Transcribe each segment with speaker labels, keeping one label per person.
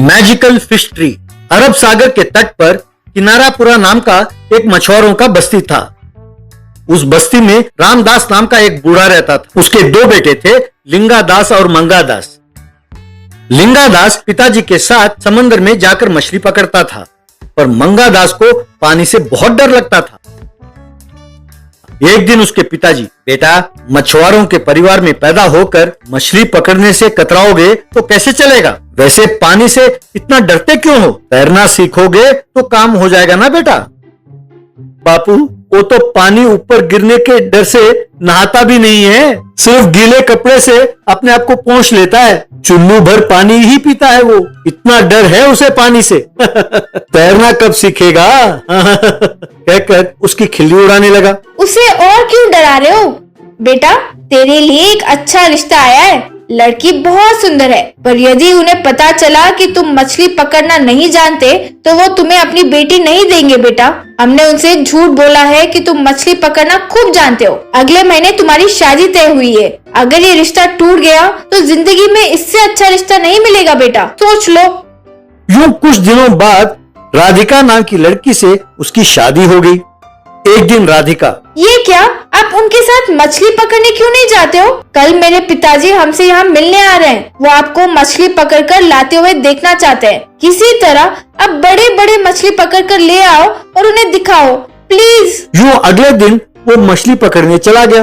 Speaker 1: Magical fish tree. Arab Sagar के तट पर किनारापुरा नाम का एक मछुआरों का बस्ती था। उस बस्ती में रामदास नाम का एक बूढ़ा रहता था। उसके दो बेटे थे, लिंगादास और मंगादास। लिंगादास पिताजी के साथ समंदर में जाकर मछली पकड़ता था, पर मंगादास को पानी से बहुत डर लगता था। एक दिन उसके पिताजी, बेटा, मछुआरों के परिवार में पैदा होकर मछली पकड़ने से कतराओगे तो कैसे चलेगा? वैसे पानी से इतना डरते क्यों हो? तैरना सीखोगे तो काम हो जाएगा ना बेटा। बापू, वो तो पानी ऊपर गिरने के डर से नहाता भी नहीं है, सिर्फ गीले कपड़े से अपने आप को पोंछ लेता है। चुल्लू भर पानी ही पीता है वो, इतना डर है उसे पानी से। तैरना कब सीखेगा? कहकर उसकी खिल्ली उड़ाने लगा।
Speaker 2: उसे और क्यों डरा रहे हो? बेटा, तेरे लिए एक अच्छा रिश्ता आया है। लड़की बहुत सुंदर है, पर यदि उन्हें पता चला कि तुम मछली पकड़ना नहीं जानते तो वो तुम्हें अपनी बेटी नहीं देंगे। बेटा, हमने उनसे झूठ बोला है कि तुम मछली पकड़ना खूब जानते हो। अगले महीने तुम्हारी शादी तय हुई है। अगर ये रिश्ता टूट गया तो जिंदगी में इससे अच्छा रिश्ता नहीं मिलेगा। बेटा, सोच लो।
Speaker 1: यूं कुछ दिनों बाद राधिका नाम की लड़की से उसकी शादी हो गई। एक दिन राधिका,
Speaker 2: ये क्या, आप उनके साथ मछली पकड़ने क्यों नहीं जाते हो? कल मेरे पिताजी हमसे यहाँ मिलने आ रहे हैं। वो आपको मछली पकड़कर लाते हुए देखना चाहते हैं। किसी तरह अब बड़े बड़े मछली पकड़कर ले आओ और उन्हें दिखाओ, प्लीज।
Speaker 1: यूं अगले दिन वो मछली पकड़ने चला गया।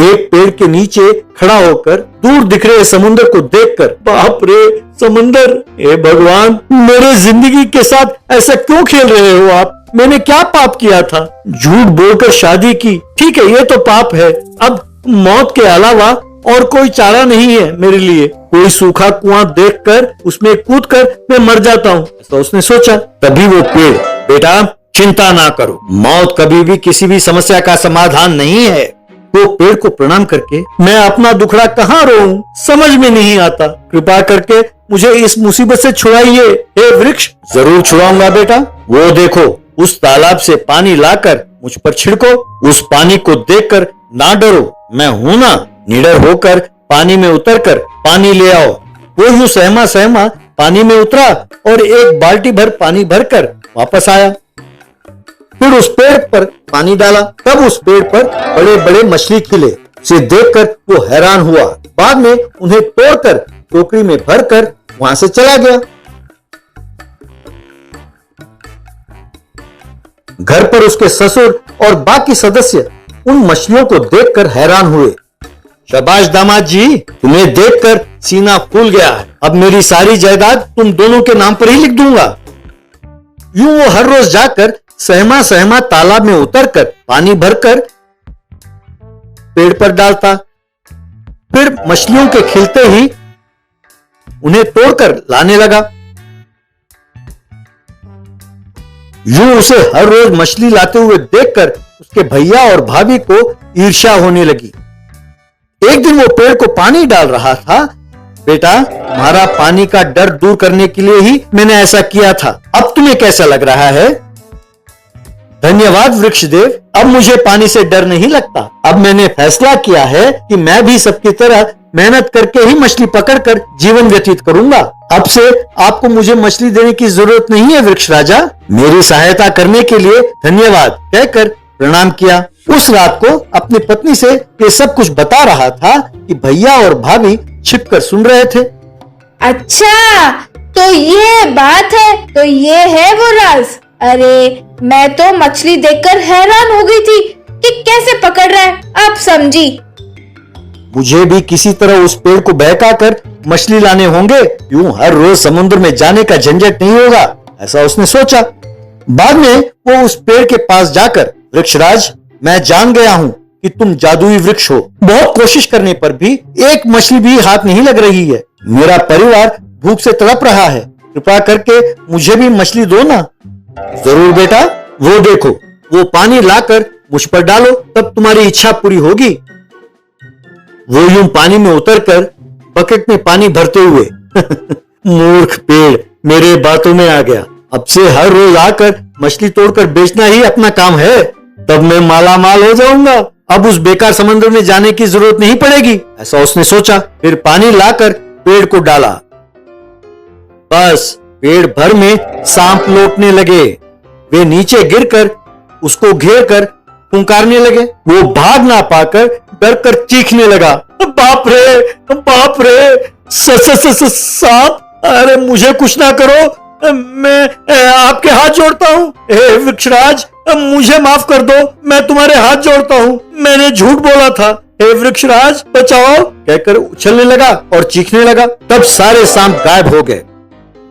Speaker 1: एक पेड़ के नीचे खड़ा होकर दूर दिख रहे समुद्र को देखकर, बाप रे समुद्र, हे भगवान, मेरे जिंदगी के साथ ऐसा क्यों खेल रहे हो आप? मैंने क्या पाप किया था? झूठ बोलकर शादी की, ठीक है, ये तो पाप है। अब मौत के अलावा और कोई चारा नहीं है मेरे लिए। कोई सूखा कुआं देखकर उसमें कूदकर मैं मर जाता हूँ, ऐसा उसने सोचा। तभी वो पेड़, बेटा चिंता ना करो, मौत कभी भी किसी भी समस्या का समाधान नहीं है। वो पेड़ को प्रणाम करके, मैं अपना दुखड़ा कहाँ रोऊं, समझ में नहीं आता, कृपा करके मुझे इस मुसीबत से छुड़ाइए। हे वृक्ष, जरूर छुड़ाऊंगा बेटा। वो देखो, उस तालाब से पानी लाकर मुझ पर छिड़को। उस पानी को देखकर ना डरो, मैं हूं ना। निडर होकर पानी में उतरकर पानी ले आओ। वो यूं सहमा सहमा पानी में उतरा और एक बाल्टी भर पानी भरकर वापस आया। फिर उस पेड़ पर पानी डाला। तब उस पेड़ पर बड़े बड़े मछली खिले। उसे देखकर वो हैरान हुआ। बाद में उन्हें तोड़कर टोकरी में भरकर वहां से चला गया। घर पर उसके ससुर और बाकी सदस्य उन मछलियों को देखकर हैरान हुए। शाबाश दामाद जी, तुम्हें देखकर सीना फूल गया है। अब मेरी सारी जायदाद तुम दोनों के नाम पर ही लिख दूंगा। यूं वो हर रोज जाकर सहमा सहमा तालाब में उतरकर पानी भरकर पेड़ पर डालता। फिर मछलियों के खिलते ही उन्हें तोड़कर लाने लगा। यूं उसे हर रोज मछली लाते हुए देखकर उसके भैया और भाभी को ईर्ष्या होने लगी। एक दिन वो पेड़ को पानी डाल रहा था। बेटा, तुम्हारा पानी का डर दूर करने के लिए ही मैंने ऐसा किया था। अब तुम्हें कैसा लग रहा है? धन्यवाद वृक्षदेव, अब मुझे पानी से डर नहीं लगता। अब मैंने फैसला किया है कि मैं भी सबकी तरह मेहनत करके ही मछली पकड़कर जीवन व्यतीत करूंगा। अब से आपको मुझे मछली देने की जरूरत नहीं है वृक्ष राजा। मेरी सहायता करने के लिए धन्यवाद कहकर प्रणाम किया। उस रात को अपनी पत्नी से ये सब कुछ बता रहा था कि भैया और भाभी छिपकर सुन रहे थे।
Speaker 2: अच्छा, तो ये बात है, तो ये है वो राज। अरे, मैं तो मछली देखकर हैरान हो गई थी कि कैसे पकड़ रहा है। अब समझी।
Speaker 1: मुझे भी किसी तरह उस पेड़ को बहकाकर मछली लाने होंगे। यूं हर रोज समुद्र में जाने का झंझट नहीं होगा, ऐसा उसने सोचा। बाद में वो उस पेड़ के पास जाकर, वृक्षराज, मैं जान गया हूं कि तुम जादुई वृक्ष हो। बहुत कोशिश करने पर भी एक मछली भी हाथ नहीं लग रही है। मेरा परिवार भूख से तड़प रहा है। कृपा करके मुझे भी मछली दो ना। जरूर बेटा, वो देखो, वो पानी लाकर मुझ पर डालो, तब तुम्हारी इच्छा पूरी होगी। वो यूं पानी में उतरकर बकेट में पानी भरते हुए मूर्ख पेड़ मेरे बातों में आ गया। अब से हर रोज आकर मछली तोड़कर बेचना ही अपना काम है, तब मैं माला माल हो जाऊंगा। अब उस बेकार समंदर में जाने की जरूरत नहीं पड़ेगी, ऐसा उसने सोचा। फिर पानी लाकर पेड़ को डाला। बस पेड़ भर में सांप लौटने लगे। वे नीचे गिरकर उसको घेर कर पुकारने लगे। वो भाग ना पाकर डर कर चीखने लगा, बाप रे, बाप रे, सांप, अरे मुझे कुछ ना करो, मैं आपके हाथ जोड़ता हूं। हे वृक्षराज, मुझे माफ कर दो, मैं तुम्हारे हाथ जोड़ता हूं, मैंने झूठ बोला था, हे वृक्षराज बचाओ, कहकर उछलने लगा और चीखने लगा। तब सारे सांप गायब हो गए।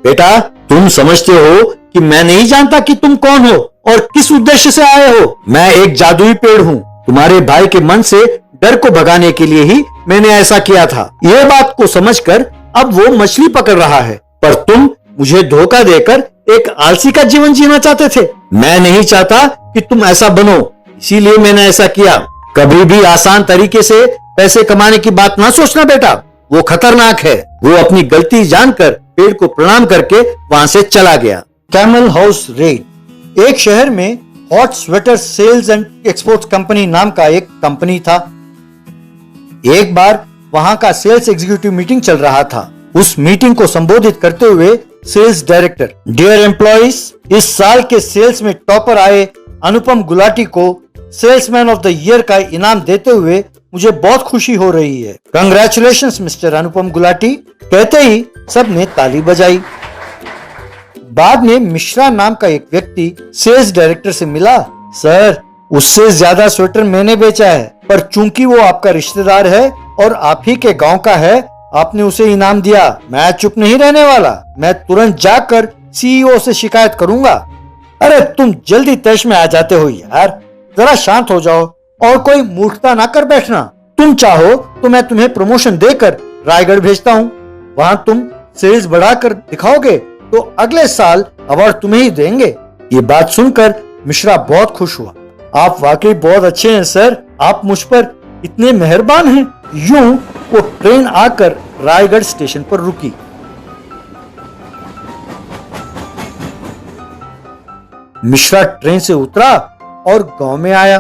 Speaker 1: बेटा, तुम समझते हो कि मैं नहीं जानता कि तुम कौन हो और किस उद्देश्य से आए हो। मैं एक जादुई पेड़ हूं। तुम्हारे भाई के मन से डर को भगाने के लिए ही मैंने ऐसा किया था। यह बात को समझकर अब वो मछली पकड़ रहा है, पर तुम मुझे धोखा देकर एक आलसी का जीवन जीना चाहते थे। मैं नहीं चाहता कि तुम ऐसा बनो, इसीलिए मैंने ऐसा किया। कभी भी आसान तरीके से पैसे कमाने की बात ना सोचना बेटा, वो खतरनाक है। वो अपनी गलती जानकर पेड़ को प्रणाम करके वहां से चला गया। Camel house red. एक शहर में hot sweater sales and exports company नाम का एक कंपनी था। एक बार वहां का सेल्स एग्जीक्यूटिव मीटिंग चल रहा था। उस मीटिंग को संबोधित करते हुए सेल्स डायरेक्टर, डियर एम्प्लॉइज, इस साल के सेल्स में टॉपर आए अनुपम गुलाटी को सेल्समैन ऑफ द ईयर का इनाम देते हुए मुझे बहुत खुशी हो रही है। कंग्रेचुलेशंस मिस्टर अनुपम गुलाटी, कहते ही सबने ताली बजाई। बाद में मिश्रा नाम का एक व्यक्ति सेल्स डायरेक्टर से मिला। सर, उससे ज्यादा स्वेटर मैंने बेचा है, पर चूंकि वो आपका रिश्तेदार है और आप ही के गांव का है, आपने उसे इनाम दिया। मैं चुप नहीं रहने वाला, मैं तुरंत जाकर सीईओ से शिकायत करूंगा। अरे तुम जल्दी तैश में आ जाते हो यार, जरा शांत हो जाओ और कोई मूर्खता ना कर बैठना। तुम चाहो तो मैं तुम्हें प्रमोशन देकर रायगढ़ भेजता हूँ। वहाँ तुम सेल्स बढ़ाकर दिखाओगे तो अगले साल अवार्ड तुम्हें ही देंगे। ये बात सुनकर मिश्रा बहुत खुश हुआ। आप वाकई बहुत अच्छे हैं सर, आप मुझ पर इतने मेहरबान हैं। यूं वो ट्रेन आकर रायगढ़ स्टेशन पर रुकी। मिश्रा ट्रेन से उतरा और गांव में आया।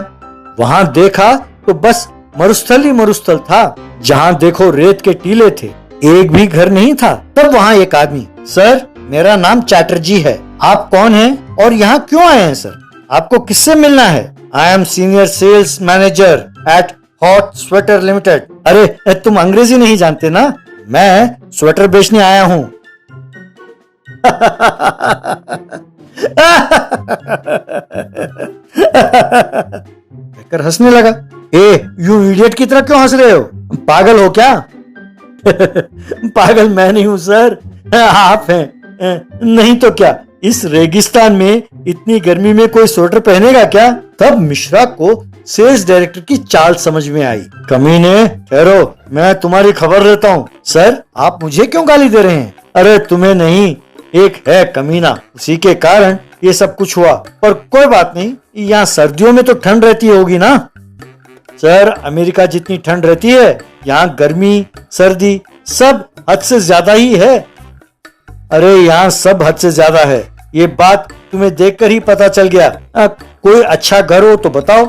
Speaker 1: वहां देखा तो बस मरुस्थल ही मरुस्थल था। जहां देखो रेत के टीले थे, एक भी घर नहीं था। तब वहां एक आदमी, सर मेरा नाम चैटर्जी है, आप कौन हैं और यहाँ क्यों आए हैं सर? आपको किससे मिलना है? I am senior sales manager at hot sweater limited. अरे तुम अंग्रेजी नहीं जानते ना, मैं स्वेटर बेचने आया हूँ। कहकर हंसने लगा। यू इडियट की तरह क्यों हंस रहे हो? पागल हो क्या? पागल मैं नहीं हूं सर, आप हैं। नहीं तो क्या, इस रेगिस्तान में इतनी गर्मी में कोई स्वेटर पहनेगा क्या? तब मिश्रा को सेल्स डायरेक्टर की चाल समझ में आई। कमीने, ठहरो, मैं तुम्हारी खबर लेता हूँ। सर, आप मुझे क्यों गाली दे रहे हैं? अरे तुम्हें नहीं, एक है कमीना, उसी के कारण ये सब कुछ हुआ। पर कोई बात नहीं, यहाँ सर्दियों में तो ठंड रहती होगी ना? सर, अमेरिका जितनी ठंड रहती है, यहाँ गर्मी सर्दी सब हद से ज्यादा ही है। अरे यहाँ सब हद से ज्यादा है, ये बात तुम्हें देखकर ही पता चल गया। कोई अच्छा घर हो तो बताओ,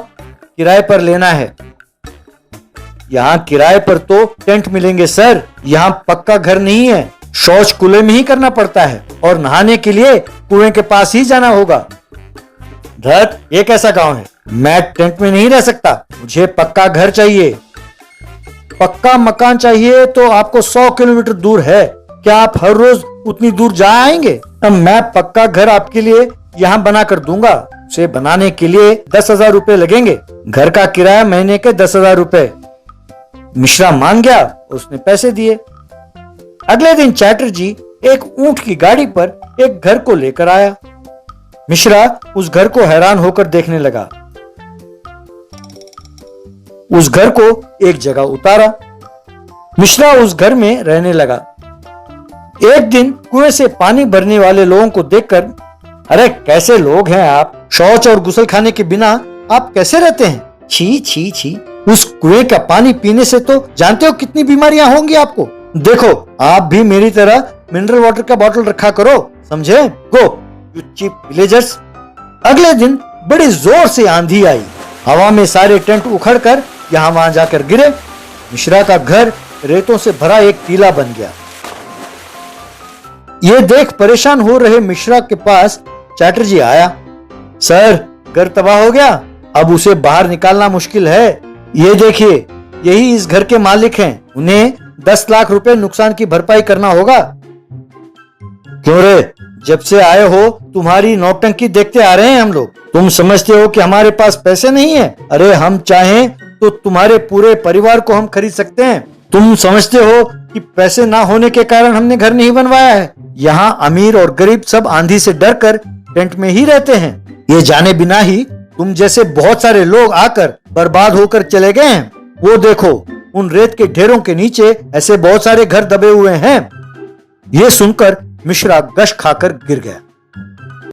Speaker 1: किराए पर लेना है। यहाँ किराए पर तो टेंट मिलेंगे सर, यहाँ पक्का घर नहीं है। शौच कुएं में ही करना पड़ता है और नहाने के लिए कुएं के पास ही जाना होगा। धत, ये कैसा गांव है? मैं टेंट में नहीं रह सकता, मुझे पक्का घर चाहिए। पक्का मकान चाहिए तो आपको 100 किलोमीटर दूर है। क्या आप हर रोज उतनी दूर जा आएंगे? मैं पक्का घर आपके लिए यहाँ बना कर दूंगा। उसे बनाने के लिए 10,000 रुपए लगेंगे। घर का किराया महीने के 10,000 रुपए। मिश्रा मान गया, उसने पैसे दिए। अगले दिन चैटर्जी एक ऊंट की गाड़ी पर एक घर को लेकर आया। मिश्रा उस घर को हैरान होकर देखने लगा। उस घर को एक जगह उतारा। मिश्रा उस घर में रहने लगा। एक दिन कुएं से पानी भरने वाले लोगों को देखकर, अरे कैसे लोग हैं आप, शौच और गुसल खाने के बिना आप कैसे रहते हैं? छी छी छी, उस कुएं का पानी पीने से तो जानते हो कितनी बीमारियां होंगी आपको। देखो, आप भी मेरी तरह मिनरल वाटर का बोतल रखा करो, समझे? Go you cheap villagers. अगले दिन बड़ी जोर से आंधी आई। हवा में सारे टेंट उखड़कर यहाँ वहां जाकर गिरे। मिश्रा का घर रेतों से भरा एक टीला बन गया। ये देख परेशान हो रहे मिश्रा के पास चैटर्जी आया। सर, घर तबाह हो गया, अब उसे बाहर निकालना मुश्किल है। ये देखिए, यही इस घर के मालिक हैं, उन्हें 10 लाख रुपए नुकसान की भरपाई करना होगा। क्यों रे, जब से आए हो तुम्हारी नौटंकी देखते आ रहे हैं हम लोग। तुम समझते हो कि हमारे पास पैसे नहीं है? अरे हम चाहें तो तुम्हारे पूरे परिवार को हम खरीद सकते हैं। तुम समझते हो कि पैसे ना होने के कारण हमने घर नहीं बनवाया है? यहाँ अमीर और गरीब सब आंधी से डरकर टेंट में ही रहते हैं। ये जाने बिना ही तुम जैसे बहुत सारे लोग आकर बर्बाद होकर चले गए हैं। वो देखो, उन रेत के ढेरों के नीचे ऐसे बहुत सारे घर दबे हुए हैं। ये सुनकर मिश्रा गश खाकर गिर गया।